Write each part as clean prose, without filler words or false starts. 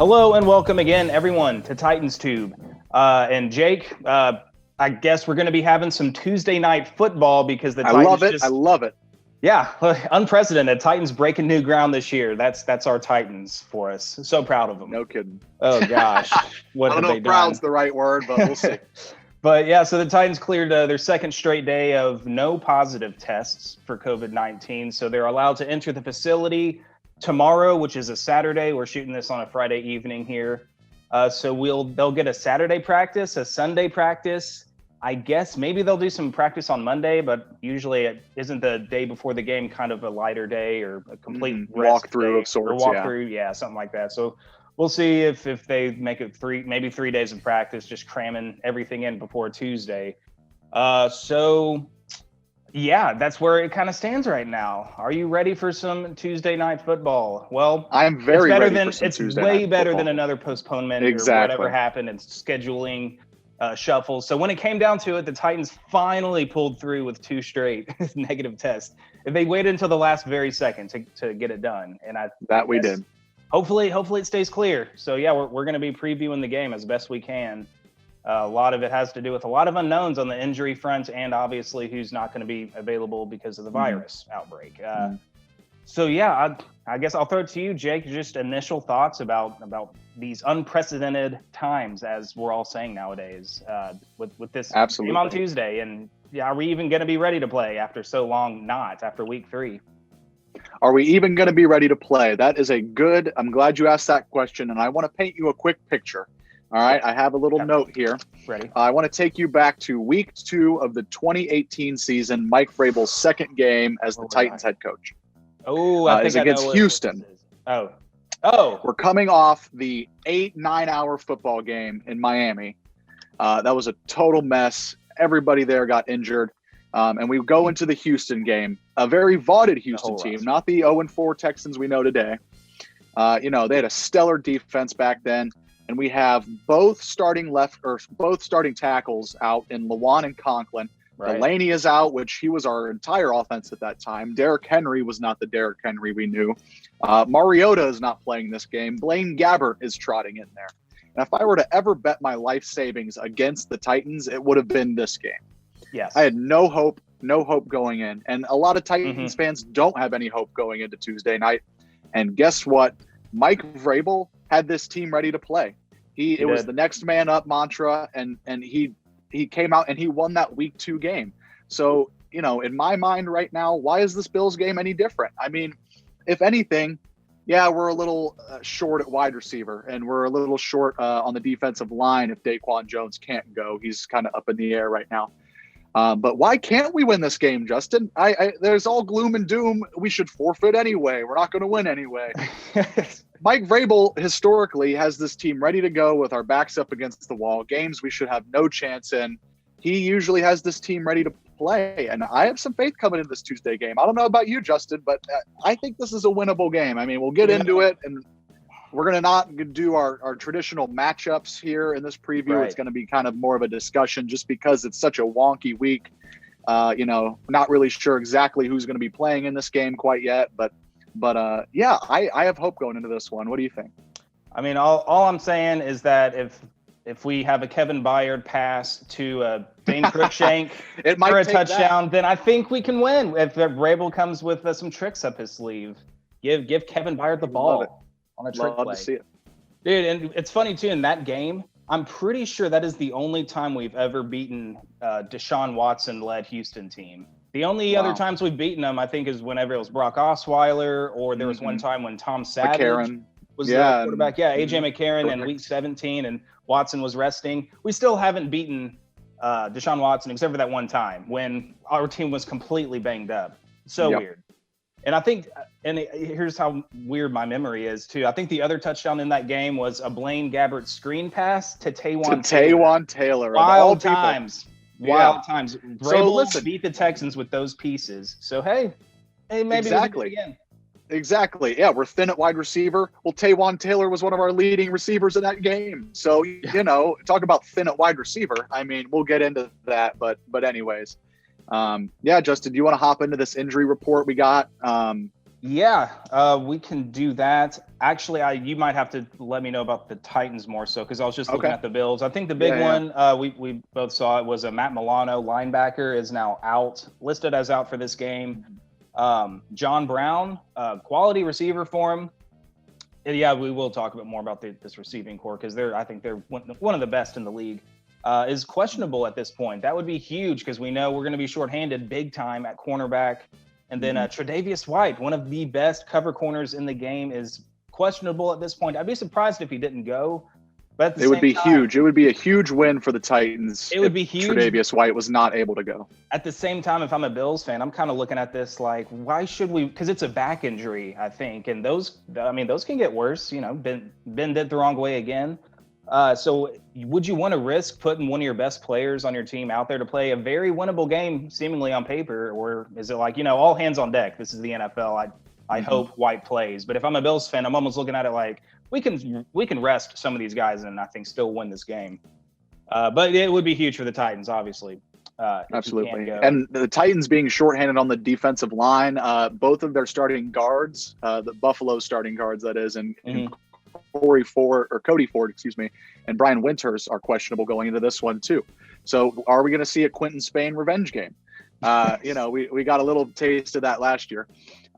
Hello and welcome again, everyone, to Titans Tube. And Jake, I guess we're going to be having some Tuesday night football because the Titans I love it. Yeah, unprecedented. Titans breaking new ground this year. That's our Titans for us. So proud of them. No kidding. Oh gosh, what I have don't know they if done? proud's the right word, but we'll see. But yeah, so the Titans cleared their second straight day of no positive tests for COVID-19. So they're allowed to enter the facility tomorrow, which is a Saturday. We're shooting this on a Friday evening here. So they'll get a Saturday practice, a Sunday practice. I guess maybe they'll do some practice on Monday, but usually it isn't the day before the game kind of a lighter day or a complete walkthrough of sorts. Yeah, something like that. So we'll see if they make it maybe 3 days of practice, just cramming everything in before Tuesday. So yeah, that's where it kind of stands right now. Are you ready for some Tuesday night football? Well, I'm very ready for some Tuesday night football. It's way better than another postponement or whatever happened and scheduling shuffles. So when it came down to it, the Titans finally pulled through with 2 straight negative tests. They waited until the last very second to get it done, and we did. Hopefully it stays clear. So yeah, we're going to be previewing the game as best we can. A lot of it has to do with a lot of unknowns on the injury front, and obviously who's not going to be available because of the virus outbreak. So yeah, I guess I'll throw it to you, Jake. Just initial thoughts about these unprecedented times, as we're all saying nowadays, with this game on Tuesday. And yeah, are we even going to be ready to play after so long? Not after week 3. Are we even going to be ready to play? That is I'm glad you asked that question, and I want to paint you a quick picture. All right, I have a little note here. Ready? I want to take you back to week 2 of the 2018 season, Mike Vrabel's second game as the Titans head coach. Oh, I think against Houston. Oh, we're coming off the 8-9 hour football game in Miami. That was a total mess. Everybody there got injured. And we go into the Houston game, a very vaunted Houston team, not the 0-4 Texans we know today. They had a stellar defense back then. And we have both starting tackles out in Lewan and Conklin. Right. Delaney is out, which he was our entire offense at that time. Derrick Henry was not the Derrick Henry we knew. Mariota is not playing this game. Blaine Gabbert is trotting in there. And if I were to ever bet my life savings against the Titans, it would have been this game. Yes. I had no hope going in. And a lot of Titans fans don't have any hope going into Tuesday night. And guess what? Mike Vrabel had this team ready to play. It was the next man up mantra, and he came out and he won that week 2 game. So, in my mind right now, why is this Bills game any different? I mean, if anything, yeah, we're a little short at wide receiver, and we're a little short on the defensive line if Daquan Jones can't go. He's kind of up in the air right now. But why can't we win this game, Justin? There's all gloom and doom. We should forfeit anyway. We're not going to win anyway. Mike Vrabel historically has this team ready to go with our backs up against the wall. Games we should have no chance in. He usually has this team ready to play, and I have some faith coming in this Tuesday game. I don't know about you, Justin, but I think this is a winnable game. I mean, we'll get into it, and we're going to not do our traditional matchups here in this preview. Right. It's going to be kind of more of a discussion just because it's such a wonky week. Not really sure exactly who's going to be playing in this game quite yet, but yeah, I have hope going into this one. What do you think? I mean, all I'm saying is that if we have a Kevin Byard pass to Dane Cruikshank for a touchdown, then I think we can win. If Vrabel comes with some tricks up his sleeve, give Kevin Byard the ball on a trick play. Love to see it. Dude, and it's funny too, in that game, I'm pretty sure that is the only time we've ever beaten Deshaun Watson-led Houston team. The only other times we've beaten them, I think, is whenever it was Brock Osweiler, or there was one time when Tom Savage was the quarterback. Yeah, A.J. McCarron in week 17, and Watson was resting. We still haven't beaten Deshaun Watson, except for that one time when our team was completely banged up. So weird. And I think, here's how weird my memory is, too. I think the other touchdown in that game was a Blaine Gabbert screen pass to Taywan Taylor. Wild times. Wild times. Vrabel beat the Texans with those pieces. So, hey, maybe exactly. We can do it again. Exactly. Yeah, we're thin at wide receiver. Well, Taywan Taylor was one of our leading receivers in that game. So, talk about thin at wide receiver. I mean, we'll get into that. But anyways, Justin, do you want to hop into this injury report we got? Yeah, we can do that. Actually, you might have to let me know about the Titans more so, because I was just looking at the Bills. I think the big one, we both saw it, was Matt Milano, linebacker, is now listed as out for this game. John Brown, quality receiver for him. And yeah, we will talk a bit more about this receiving core, because I think they're one of the best in the league. Is questionable at this point. That would be huge, because we know we're going to be shorthanded big time at cornerback. And then Tre'Davious White, one of the best cover corners in the game, is questionable at this point. I'd be surprised if he didn't go. But it would be huge. It would be a huge win for the Titans. It would be huge. Tre'Davious White was not able to go. At the same time, if I'm a Bills fan, I'm kind of looking at this like, why should we? Because it's a back injury, I think, and those can get worse. Bend it the wrong way again. So would you want to risk putting one of your best players on your team out there to play a very winnable game, seemingly on paper? Or is it like, all hands on deck? This is the NFL. I hope White plays. But if I'm a Bills fan, I'm almost looking at it like we can rest some of these guys and I think still win this game. But it would be huge for the Titans, obviously. Absolutely. And the Titans being shorthanded on the defensive line, both of their starting guards, the Buffalo starting guards, that is, and Cody Ford, and Brian Winters are questionable going into this one too. So are we going to see a Quinton Spain revenge game? We got a little taste of that last year.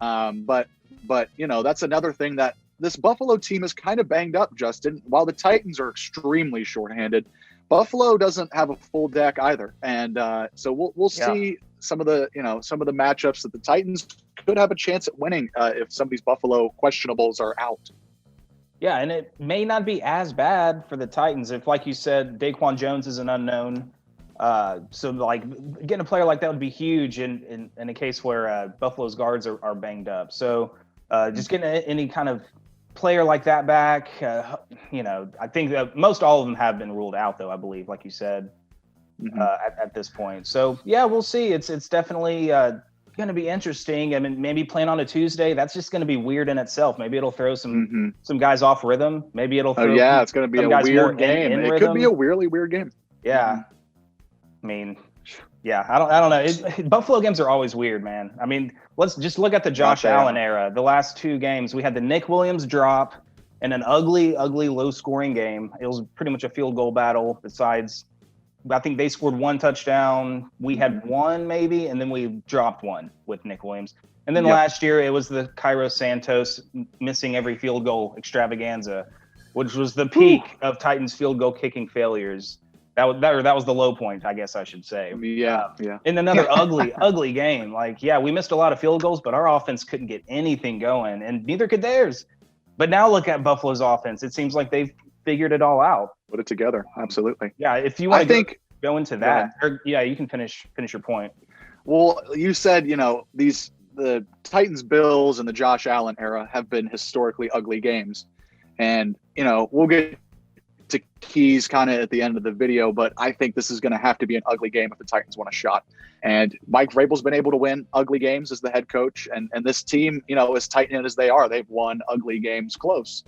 But that's another thing, that this Buffalo team is kind of banged up, Justin. While the Titans are extremely shorthanded, Buffalo doesn't have a full deck either. And so we'll see some of the matchups that the Titans could have a chance at winning if some of these Buffalo questionables are out. Yeah, and it may not be as bad for the Titans if, like you said, Daquan Jones is an unknown. So, like, getting a player like that would be huge in a case where Buffalo's guards are banged up. So, just getting any kind of player like that back, I think that most all of them have been ruled out, though, I believe, like you said, at this point. So, yeah, we'll see. It's definitely going to be interesting. I mean, maybe playing on a Tuesday, that's just going to be weird in itself. Maybe it'll throw some guys off rhythm. Maybe it'll throw it's going to be a weird game. It could be a really weird game. Yeah. I mean, I don't know. Buffalo games are always weird, man. I mean, let's just look at the Josh Allen era. The last two games, we had the Nick Williams drop and an ugly, low-scoring game. It was pretty much a field goal battle. Besides, I think they scored one touchdown. We had one maybe, and then we dropped one with Nick Williams. And then last year, it was the Cairo Santos missing every field goal extravaganza, which was the peak of Titans field goal kicking failures. That was the low point, I guess I should say. Yeah. In another ugly game. Like, we missed a lot of field goals, but our offense couldn't get anything going, and neither could theirs. But now look at Buffalo's offense. It seems like they've figured it all out. Put it together. Absolutely. Yeah, if you want to go into that, you can finish your point. Well, you said, the Titans, Bills, and the Josh Allen era have been historically ugly games. And, we'll get to keys kind of at the end of the video, but I think this is going to have to be an ugly game if the Titans want a shot. And Mike Vrabel's been able to win ugly games as the head coach, and this team, as tight-knit as they are, they've won ugly games close.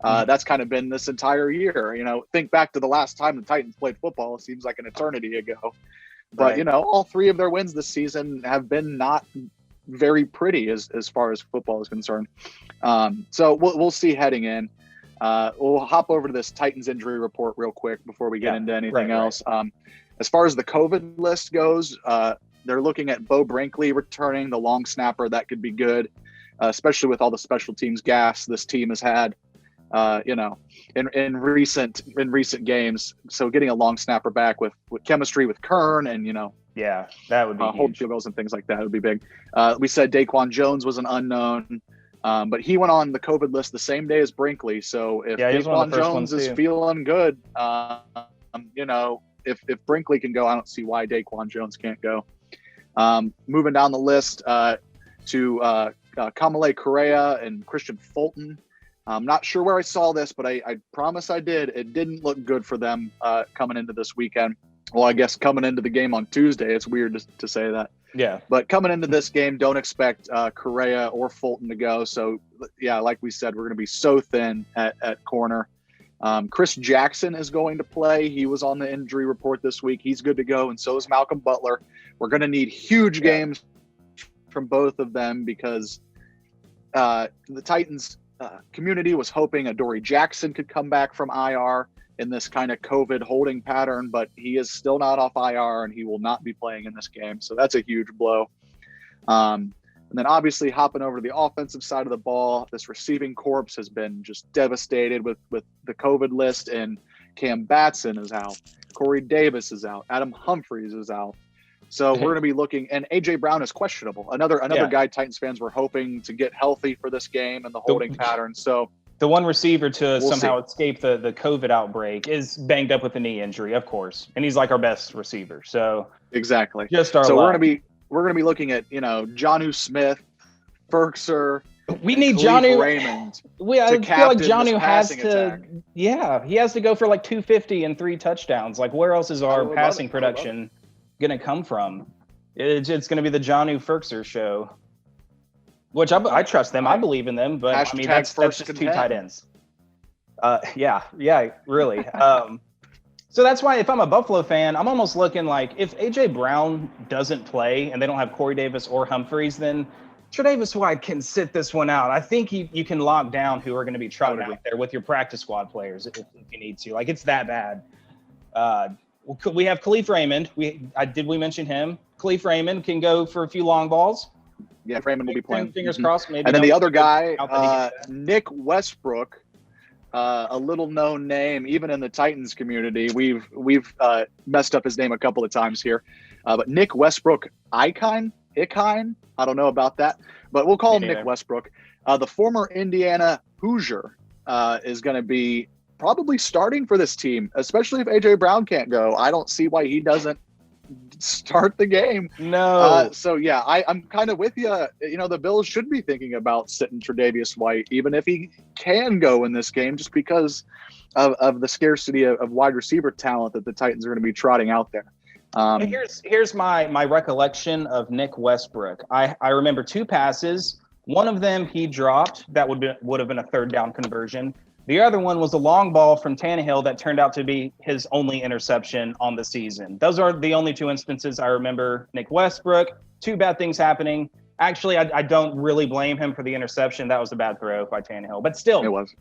That's kind of been this entire year. Think back to the last time the Titans played football. It seems like an eternity ago. But, all three of their wins this season have been not very pretty as far as football is concerned. So we'll see heading in. We'll hop over to this Titans injury report real quick before we get into anything else. As far as the COVID list goes, they're looking at Bo Brinkley returning, the long snapper. That could be good, especially with all the special teams gas this team has had, in recent games. So getting a long snapper back with chemistry with Kern and, that would be hold field goals and things like that would be big. We said Daquan Jones was an unknown. But he went on the COVID list the same day as Brinkley. So if Daquan Jones is feeling good, if Brinkley can go, I don't see why Daquan Jones can't go. Moving down the list to Kamalei Correa and Christian Fulton. I'm not sure where I saw this, but I promise I did. It didn't look good for them coming into this weekend. Well, I guess coming into the game on Tuesday, it's weird to say that. Yeah. But coming into this game, don't expect Correa or Fulton to go. So, like we said, we're going to be so thin at corner. Chris Jackson is going to play. He was on the injury report this week. He's good to go, and so is Malcolm Butler. We're going to need huge games from both of them because the Titans community was hoping Adoree Jackson could come back from IR in this kind of COVID holding pattern, but he is still not off IR and he will not be playing in this game. So that's a huge blow. And then obviously hopping over to the offensive side of the ball, this receiving corps has been just devastated with the COVID list, and Cam Batson is out. Corey Davis is out. Adam Humphries is out. So we're going to be looking, and A.J. Brown is questionable. Another guy Titans fans were hoping to get healthy for this game and the holding pattern. So the one receiver to somehow escape the COVID outbreak is banged up with a knee injury, of course, and he's like our best receiver. So exactly, just our so luck. we're gonna be looking at Jonnu Smith, Firkser. We need Jonnu Raymond. I feel like Jonnu has to. Attack. Yeah, he has to go for like 250 and 3 touchdowns. Like, where else is our passing production going to come from? It's going to be the Jonnu Firkser show, which I trust them. I believe in them, but I mean that's just 2 tight ends. Yeah, really. So that's why if I'm a Buffalo fan, I'm almost looking like if A.J. Brown doesn't play and they don't have Corey Davis or Humphries, then Tre'Davious White can sit this one out. I think you can lock down who are going to be trotting out there with your practice squad players if you need to. Like, it's that bad. We have Khalif Raymond. Did we mention him? Khalif Raymond can go for a few long balls. Yeah, Raymond will be playing. Fingers crossed. Maybe. And then the other guy, Nick Westbrook, a little known name even in the Titans community. We've messed up his name a couple of times here, but Nick Westbrook Ikine. I don't know about that, but we'll call him Nick Westbrook. The former Indiana Hoosier is going to be probably starting for this team, especially if A.J. Brown can't go. I don't see why he doesn't start the game. No. So, yeah, I'm kind of with you. The Bills should be thinking about sitting Tre'Davious White, even if he can go in this game, just because of the scarcity of wide receiver talent that the Titans are going to be trotting out there. Here's my recollection of Nick Westbrook. I remember 2 passes. One of them he dropped that would have been a 3rd down conversion. The other one was a long ball from Tannehill that turned out to be his only interception on the season. Those are the only 2 instances I remember Nick Westbrook. 2 bad things happening. Actually, I don't really blame him for the interception. That was a bad throw by Tannehill, but still, it was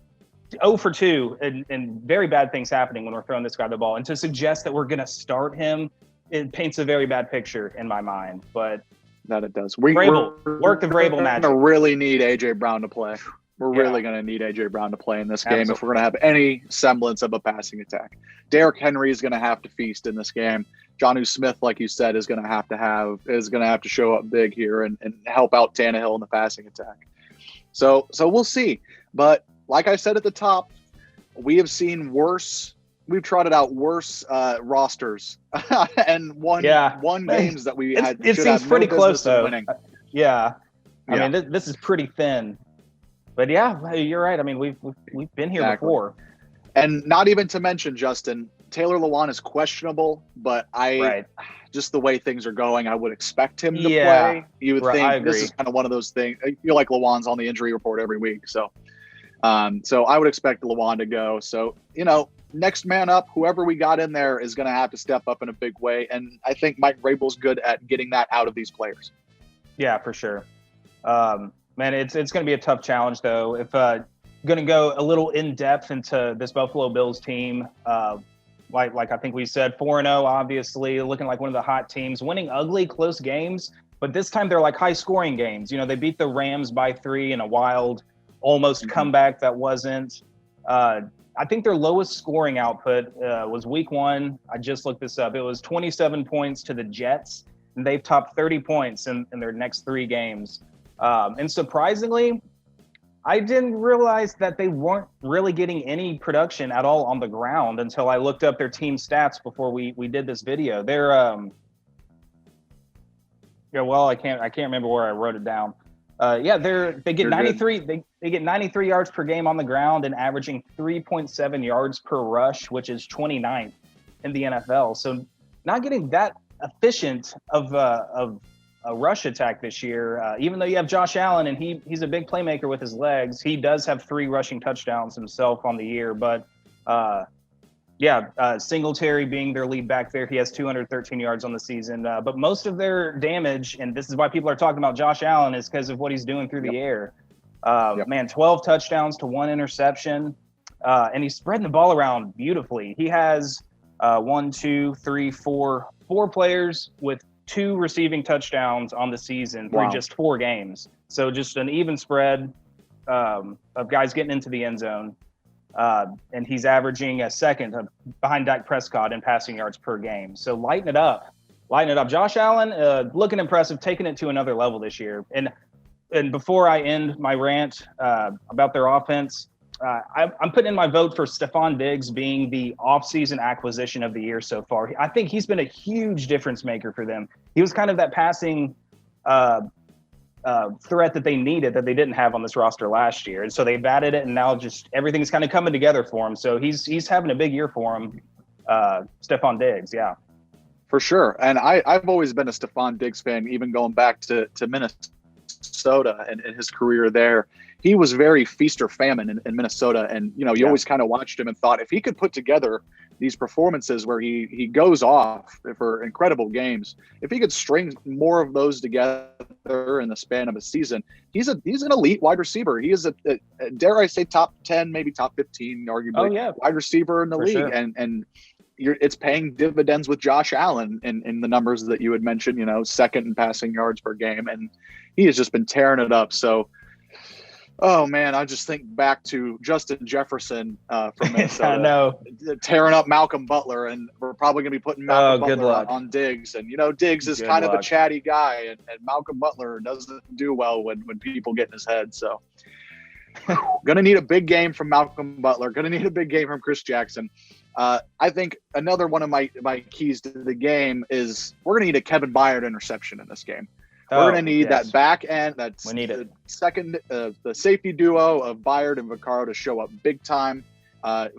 0 for 2 and very bad things happening when we're throwing this guy the ball. And to suggest that we're going to start him, it paints a very bad picture in my mind. But that it does. Work the Vrabel magic. We're going to really need A.J. Brown to play. We're really going to need A.J. Brown to play in this game if we're going to have any semblance of a passing attack. Derrick Henry is going to have to feast in this game. Jonnu Smith, like you said, is going to have to show up big here and help out Tannehill in the passing attack. So we'll see. But like I said at the top, we have seen worse. We've trotted out worse rosters and won games that we had. It seems pretty close though. Winning. I mean, this is pretty thin. But yeah, you're right. I mean, we've been here before. And not even to mention, Justin, Taylor Lewan is questionable, but just the way things are going, I would expect him to play. You would think this is kind of one of those things. I feel like Lewan's on the injury report every week. So I would expect Lewan to go. So, next man up, whoever we got in there is going to have to step up in a big way. And I think Mike Vrabel's good at getting that out of these players. Yeah, for sure. Man, it's going to be a tough challenge, though. If going to go a little in depth into this Buffalo Bills team, like I think we said, 4-0, obviously looking like one of the hot teams, winning ugly, close games. But this time they're like high scoring games. They beat the Rams by 3 in a wild, almost comeback that wasn't. I think their lowest scoring output was week 1. I just looked this up. It was 27 points to the Jets, and they've topped 30 points in their next 3 games. And surprisingly, I didn't realize that they weren't really getting any production at all on the ground until I looked up their team stats before we did this video. They're I can't remember where I wrote it down. They get 93 they get 93 yards per game on the ground and averaging 3.7 yards per rush, which is 29th in the NFL. So not getting that efficient of a rush attack this year, even though you have Josh Allen and he's a big playmaker with his legs. He does have 3 rushing touchdowns himself on the year, but Singletary being their lead back there, he has 213 yards on the season. But most of their damage, and this is why people are talking about Josh Allen, is because of what he's doing through the air. Man, 12 touchdowns to 1 interception. And he's spreading the ball around beautifully. He has 4 players with 2 receiving touchdowns on the season through just 4 games. So just an even spread of guys getting into the end zone. And he's averaging a second behind Dak Prescott in passing yards per game. So lighten it up. Josh Allen, looking impressive, taking it to another level this year. And before I end my rant about their offense, I'm putting in my vote for Stephon Diggs being the offseason acquisition of the year so far. I think he's been a huge difference maker for them. He was kind of that passing threat that they needed that they didn't have on this roster last year. And so they've added it, and now just everything's kind of coming together for him. So he's having a big year for him, Stephon Diggs, yeah. For sure. And I've always been a Stephon Diggs fan, even going back to Minnesota and his career there. He was very feast or famine in Minnesota. And, you always kind of watched him and thought if he could put together these performances where he goes off for incredible games, if he could string more of those together in the span of a season, he's an elite wide receiver. He is a dare I say, top 10, maybe top 15, arguably, wide receiver in the league. Sure. And it's paying dividends with Josh Allen in the numbers that you had mentioned, second in passing yards per game. And he has just been tearing it up. So, oh man, I just think back to Justin Jefferson from Minnesota. I know. Tearing up Malcolm Butler, and we're probably going to be putting Malcolm Butler on Diggs. And, Diggs is kind of a chatty guy, and Malcolm Butler doesn't do well when people get in his head. So going to need a big game from Malcolm Butler. Going to need a big game from Chris Jackson. I think another one of my keys to the game is we're going to need a Kevin Byard interception in this game. We're going to need that back end, we need it. The safety duo of Byard and Vaccaro to show up big time.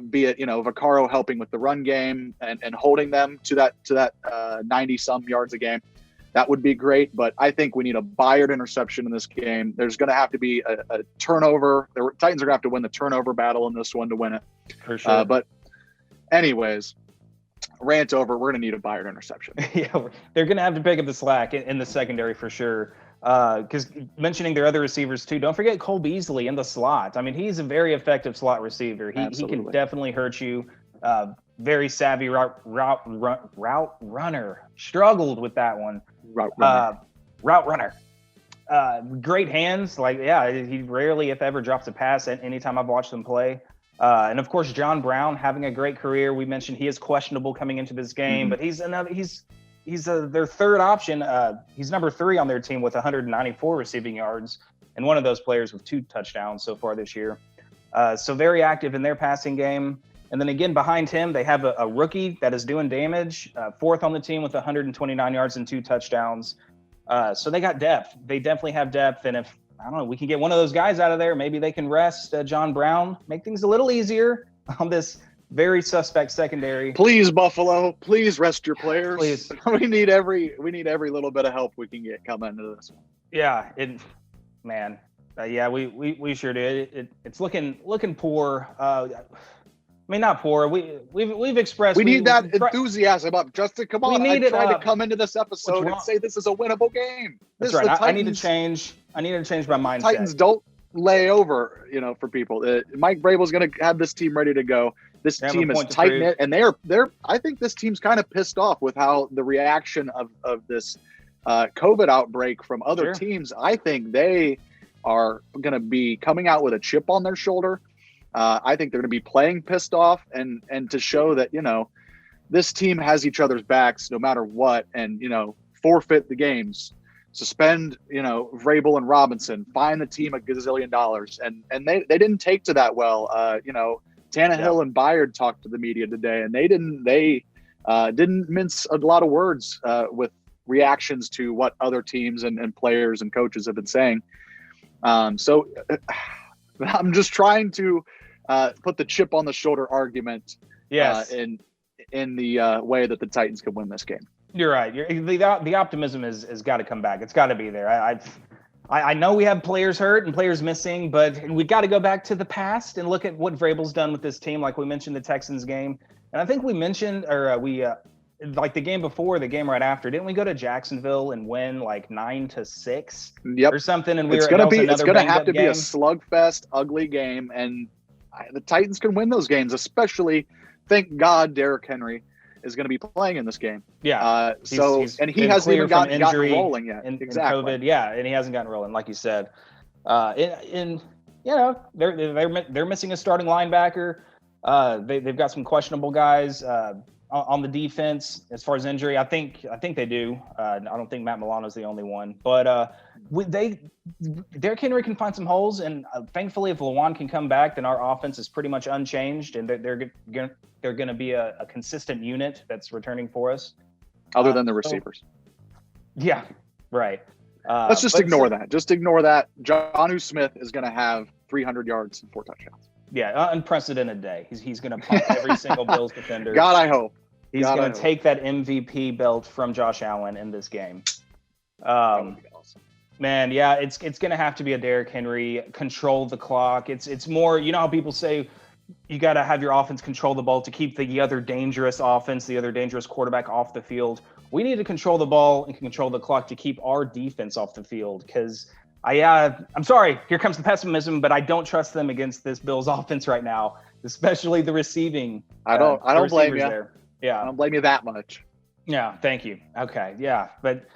Be it, Vaccaro helping with the run game and holding them to that 90 some yards a game. That would be great. But I think we need a Byard interception in this game. There's going to have to be a turnover. The Titans are going to have to win the turnover battle in this one to win it. For sure. But anyways, rant over. We're going to need a Byard interception. Yeah, they're going to have to pick up the slack in the secondary for sure. Because mentioning their other receivers too, don't forget Cole Beasley in the slot. I mean, he's a very effective slot receiver. He can definitely hurt you. Very savvy route runner. Struggled with that one. Route runner. Great hands. He rarely, if ever, drops a pass at any time I've watched them play. And of course, John Brown having a great career. We mentioned he is questionable coming into this game, but he's their third option. He's number 3 on their team with 194 receiving yards, and one of those players with 2 touchdowns so far this year. So very active in their passing game. And then again, behind him, they have a rookie that is doing damage, 4th on the team with 129 yards and 2 touchdowns. So they got depth. They definitely have depth. And if, I don't know, we can get one of those guys out of there, maybe they can rest John Brown, make things a little easier on this very suspect secondary. Please, Buffalo, please rest your players. Please. We need every little bit of help we can get coming into this one. Yeah, we sure do. It's looking poor. I mean, not poor. We've expressed. We need that enthusiasm up, Justin. Come on, I tried to come into this episode and say this is a winnable game. That's right. I need to change. I need to change my mindset. Titans don't lay over, for people. Mike Vrabel's going to have this team ready to go. This team is tight knit, and they're. I think this team's kind of pissed off with how the reaction of this COVID outbreak from other teams. I think they are going to be coming out with a chip on their shoulder. I think they're going to be playing pissed off and to show that, this team has each other's backs no matter what, and, forfeit the games, suspend, Vrabel and Robinson, fine the team $1 gazillion. And they didn't take to that well. Tannehill and Byard talked to the media today, and they didn't mince a lot of words with reactions to what other teams and players and coaches have been saying. So I'm just trying to put the chip on the shoulder argument in the way that the Titans could win this game. You're right. The optimism has got to come back. It's got to be there. I know we have players hurt and players missing, but we got to go back to the past and look at what Vrabel's done with this team. Like we mentioned the Texans game, and I think we mentioned like the game before, the game right after, didn't we go to Jacksonville and win like 9-6 Yep. or something? And it's gonna have to be a slugfest, ugly game, and the Titans can win those games. Especially, thank God, Derrick Henry is going to be playing in this game. Yeah. He's he hasn't even gotten rolling yet. Exactly. And COVID, yeah, and he hasn't gotten rolling, like you said. You know, they're missing a starting linebacker. They've got some questionable guys on the defense as far as injury. I think they do. I don't think Matt Milano's the only one, but Derrick Henry can find some holes, and thankfully, if Lewan can come back, then our offense is pretty much unchanged, and they're going to be a consistent unit that's returning for us. Other than the receivers. Yeah, right. Let's just ignore that. Just ignore that. Jonnu Smith is going to have 300 yards and 4 touchdowns. Yeah, unprecedented day. He's going to pump every single Bills defender. God, I hope. He's going to take that MVP belt from Josh Allen in this game. That would be awesome. Man, yeah, it's going to have to be a Derrick Henry, control the clock. It's more, you know how people say you got to have your offense control the ball to keep the other dangerous offense, the other dangerous quarterback off the field. We need to control the ball and control the clock to keep our defense off the field, because I'm sorry, here comes the pessimism, but I don't trust them against this Bills offense right now, especially the receiving. I don't blame you. There. Yeah, I don't blame you that much. Yeah, thank you. Okay, yeah, but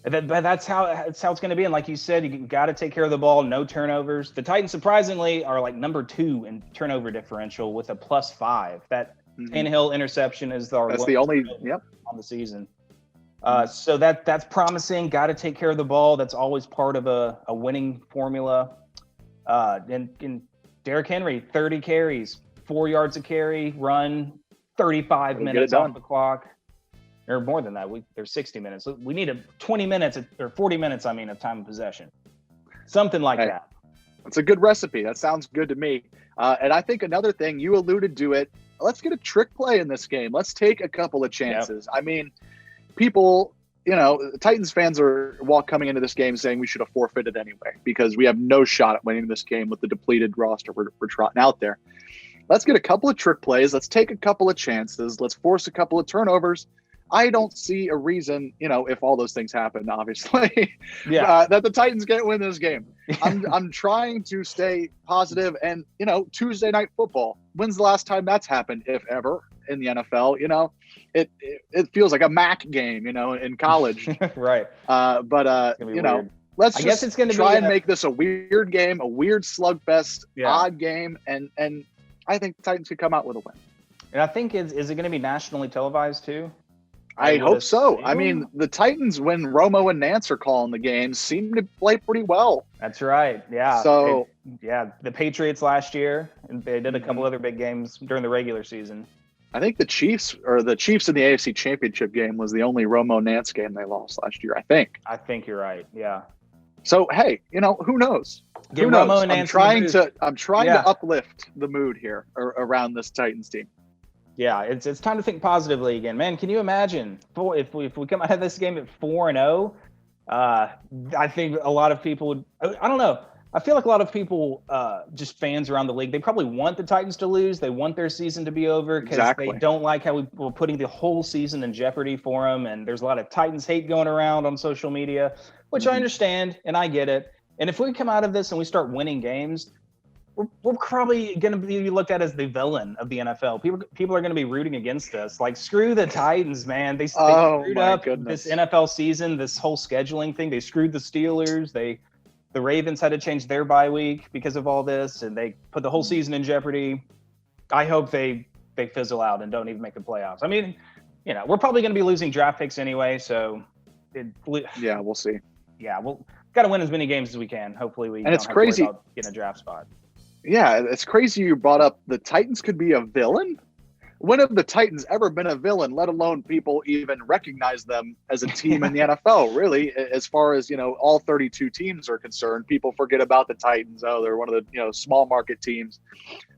that's how it's going to be. And like you said, you got to take care of the ball, no turnovers. The Titans, surprisingly, are like number 2 in turnover differential with a +5. That Tannehill interception is that's the only on the season. So that's promising. Got to take care of the ball. That's always part of a winning formula. And Derrick Henry, 30 carries, 4 yards a carry, run, 35 minutes off the clock. Or more than that. There's 60 minutes. We need 20 minutes or 40 minutes, of time of possession. Something like that. It's a good recipe. That sounds good to me. And I think another thing, you alluded to it, let's get a trick play in this game. Let's take a couple of chances. Yep. I mean, people, Titans fans are coming into this game saying we should have forfeited anyway because we have no shot at winning this game with the depleted roster we're trotting out there. Let's get a couple of trick plays. Let's take a couple of chances. Let's force a couple of turnovers. I don't see a reason, if all those things happen, obviously, that the Titans can't win this game. I'm trying to stay positive, and Tuesday Night Football. When's the last time that's happened, if ever, in the NFL? It feels like a MAC game, in college, right? Let's just try and make this a weird game, a weird slugfest, odd game, and I think the Titans could come out with a win. And I think is it going to be nationally televised too? I hope so. I mean, the Titans, when Romo and Nance are calling the games, seem to play pretty well. That's right. Yeah. So, the Patriots last year, and they did a couple other big games during the regular season. I think the Chiefs in the AFC Championship game was the only Romo Nance game they lost last year. I think you're right. Yeah. So hey, who knows? Who knows? Romo and Nance I'm trying to uplift the mood here around this Titans team. Yeah, it's time to think positively again, man. Can you imagine if we come out of this game at 4-0? I think a lot of people would. I don't know. I feel like a lot of people, just fans around the league, they probably want the Titans to lose. They want their season to be over because they don't like how we're putting the whole season in jeopardy for them. And there's a lot of Titans hate going around on social media, which I understand and I get it. And if we come out of this and we start winning games, we're probably going to be looked at as the villain of the NFL. People are going to be rooting against us. Like, screw the Titans, man. They screwed up this NFL season, this whole scheduling thing. They screwed the Steelers. The Ravens had to change their bye week because of all this, and they put the whole season in jeopardy. I hope they fizzle out and don't even make the playoffs. I mean, we're probably going to be losing draft picks anyway, so we'll see. Yeah, we'll got to win as many games as we can. Hopefully we and it's crazy about getting a draft spot. Yeah, it's crazy you brought up the Titans could be a villain. When have the Titans ever been a villain, let alone people even recognize them as a team in the NFL? Really, as far as, all 32 teams are concerned, people forget about the Titans. Oh, they're one of the, small market teams.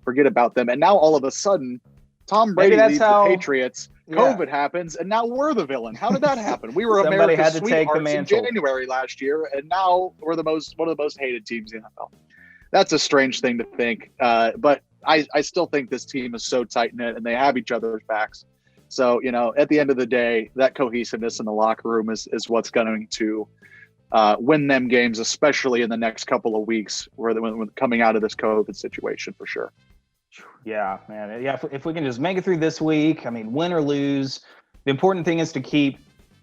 Forget about them. And now all of a sudden, Tom Brady leaves the Patriots. COVID happens, and now we're the villain. How did that happen? We were America's sweethearts in January last year, and now we're one of the most hated teams in the NFL. That's a strange thing to think, but I still think this team is so tight-knit, and they have each other's backs. So, at the end of the day, that cohesiveness in the locker room is what's going to win them games, especially in the next couple of weeks when coming out of this COVID situation for sure. Yeah, man. Yeah, if we can just make it through this week, I mean, win or lose, the important thing is to keep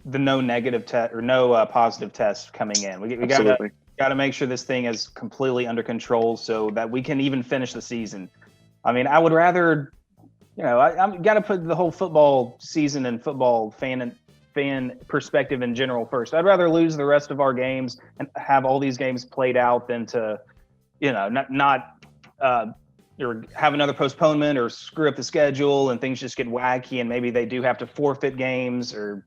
the no negative test or no positive test coming in. We got to make sure this thing is completely under control so that we can even finish the season. I mean, I would rather, I'm got to put the whole football season and football fan perspective in general first. I'd rather lose the rest of our games and have all these games played out than to, or have another postponement or screw up the schedule and things just get wacky and maybe they do have to forfeit games or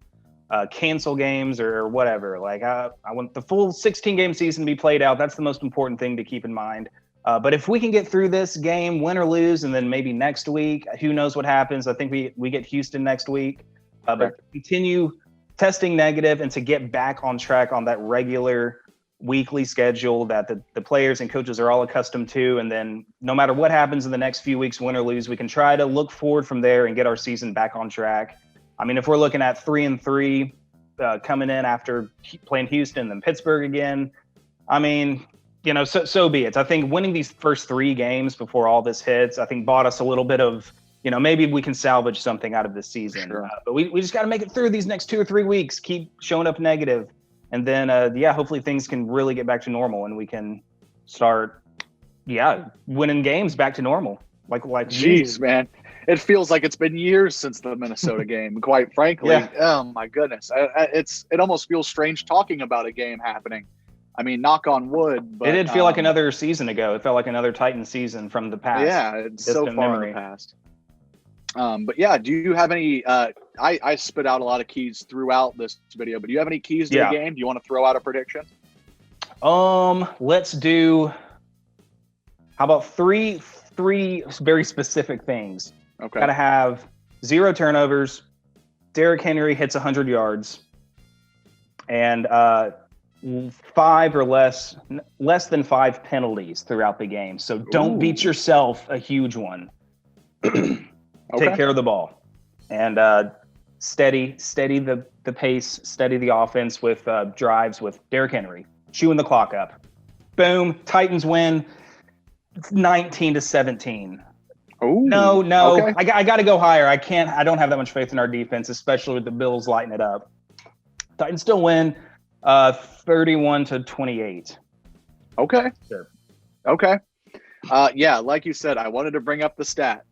cancel games or whatever. Like I want the full 16-game season to be played out. That's the most important thing to keep in mind. But if we can get through this game, win or lose, and then maybe next week, who knows what happens? I think we get Houston next week. But continue testing negative and to get back on track on that regular weekly schedule that the players and coaches are all accustomed to. And then no matter what happens in the next few weeks, win or lose, we can try to look forward from there and get our season back on track. I mean, if we're looking at 3-3 coming in after playing Houston and Pittsburgh again, I mean, so be it. I think winning these first 3 games before all this hits, I think bought us a little bit of, maybe we can salvage something out of this season. Sure. But we just got to make it through these next 2 or 3 weeks, keep showing up negative. And then, hopefully things can really get back to normal and we can start, winning games back to normal. Like, jeez, man. It feels like it's been years since the Minnesota game, quite frankly. Yeah. Oh, my goodness. It almost feels strange talking about a game happening. I mean, knock on wood. But, it did feel like another season ago. It felt like another Titans season from the past. Yeah, it's so far in the past. But yeah, do you have any I spit out a lot of keys throughout this video, but do you have any keys to the game? Do you want to throw out a prediction? Let's do, how about three very specific things. Okay. Got to have 0 turnovers, Derrick Henry hits 100 yards, and 5 or less than 5 penalties throughout the game. So don't beat yourself a huge one. Take care of the ball and steady the pace, steady the offense with drives with Derrick Henry, chewing the clock up. Boom, Titans win 19-17. Oh no, okay. I got to go higher. I don't have that much faith in our defense, especially with the Bills lighting it up. Titans still win 31-28. Okay. Sure. Okay. Like you said, I wanted to bring up the stat.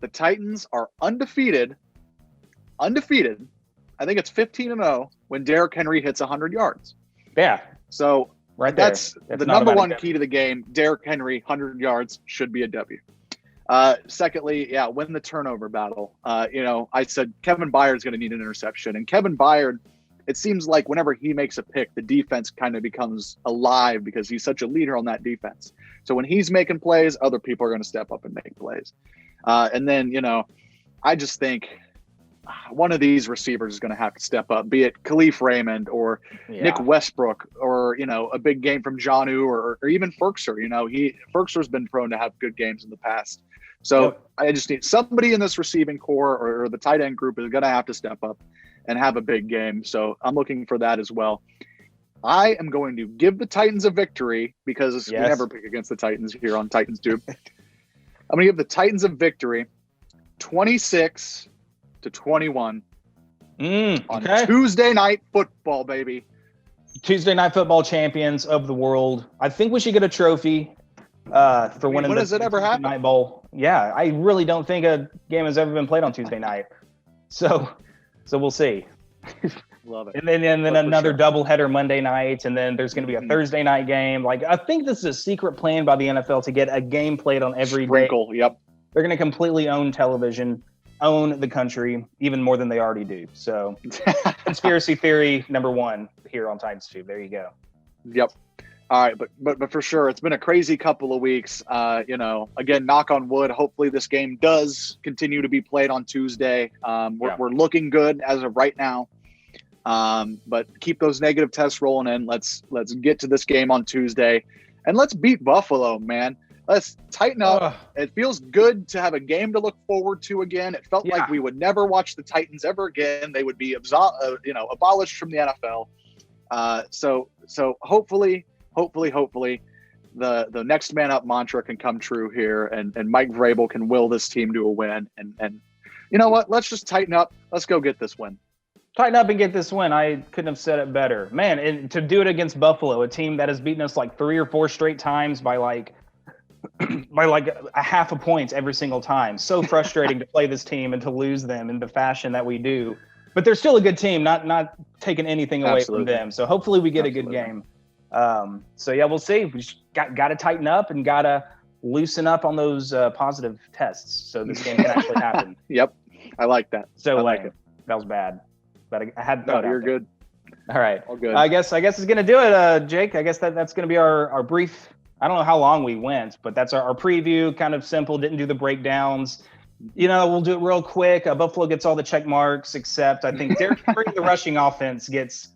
The Titans are undefeated. I think it's 15-0 when Derrick Henry hits 100 yards. Yeah. So right there. That's the number one key to the game. Derrick Henry, 100 yards should be a W. Secondly, win the turnover battle. I said Kevin Byard's going to need an interception. And Kevin Byard, it seems like whenever he makes a pick, the defense kind of becomes alive because he's such a leader on that defense. So when he's making plays, other people are going to step up and make plays. And then, I just think one of these receivers is going to have to step up, be it Khalif Raymond or Nick Westbrook or, a big game from Jonnu or even Firkser. Firkser's been prone to have good games in the past. So I just need somebody in this receiving core or the tight end group is going to have to step up and have a big game. So I'm looking for that as well. I am going to give the Titans a victory because we never pick against the Titans here on Titans Tube. I'm going to give the Titans a victory 26-21 on Tuesday Night Football, baby. Tuesday Night Football champions of the world. I think we should get a trophy for winning when does it ever happen? Night Bowl. Yeah, I really don't think a game has ever been played on Tuesday night. So we'll see. Love it. And then another doubleheader Monday night, and then there's going to be a Thursday night game. Like, I think this is a secret plan by the NFL to get a game played on every day. Yep. They're going to completely own television, own the country, even more than they already do. So, conspiracy theory number 1 here on Titans Tube. There you go. Yep. All right, but for sure, it's been a crazy couple of weeks. Again, knock on wood. Hopefully, this game does continue to be played on Tuesday. We're looking good as of right now. But keep those negative tests rolling in. Let's get to this game on Tuesday, and let's beat Buffalo, man. Let's tighten up. Ugh. It feels good to have a game to look forward to again. It felt like we would never watch the Titans ever again. They would be abolished from the NFL. So hopefully the next man up mantra can come true here, and Mike Vrabel can will this team to a win. And you know what? Let's just tighten up. Let's go get this win. Tighten up and get this win. I couldn't have said it better, man. And to do it against Buffalo, a team that has beaten us like 3 or 4 straight times by like a half a point every single time. So frustrating to play this team and to lose them in the fashion that we do. But they're still a good team, not taking anything away from them. So hopefully we get a good game. So yeah, we'll see. We just got to tighten up and got to loosen up on those positive tests so this game can actually happen. Yep, I like that. So I like it. That was bad, but I had. No, you're good. All right, all good. I guess it's gonna do it, Jake. I guess that's gonna be our brief. I don't know how long we went, but that's our preview. Kind of simple. Didn't do the breakdowns. We'll do it real quick. Buffalo gets all the check marks, except I think Derrick Henry, the rushing offense gets.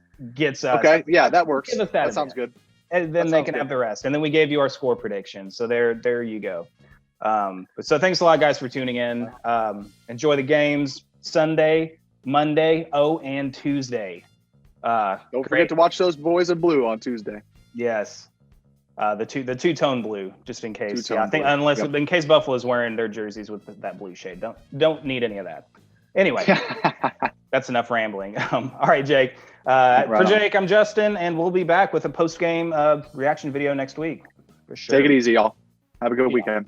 Okay, yeah, that works. Give us that sounds good. And then they can have the rest. And then we gave you our score prediction. So there you go. So thanks a lot, guys, for tuning in. Enjoy the games Sunday, Monday, and Tuesday. Don't forget to watch those boys in blue on Tuesday. Yes. The two-tone blue, just in case. Yeah, I think blue. In case Buffalo's wearing their jerseys with that blue shade. Don't need any of that. Anyway, that's enough rambling. All right, Jake. For Jake, I'm Justin, and we'll be back with a post-game reaction video next week. For sure. Take it easy, y'all. Have a good weekend.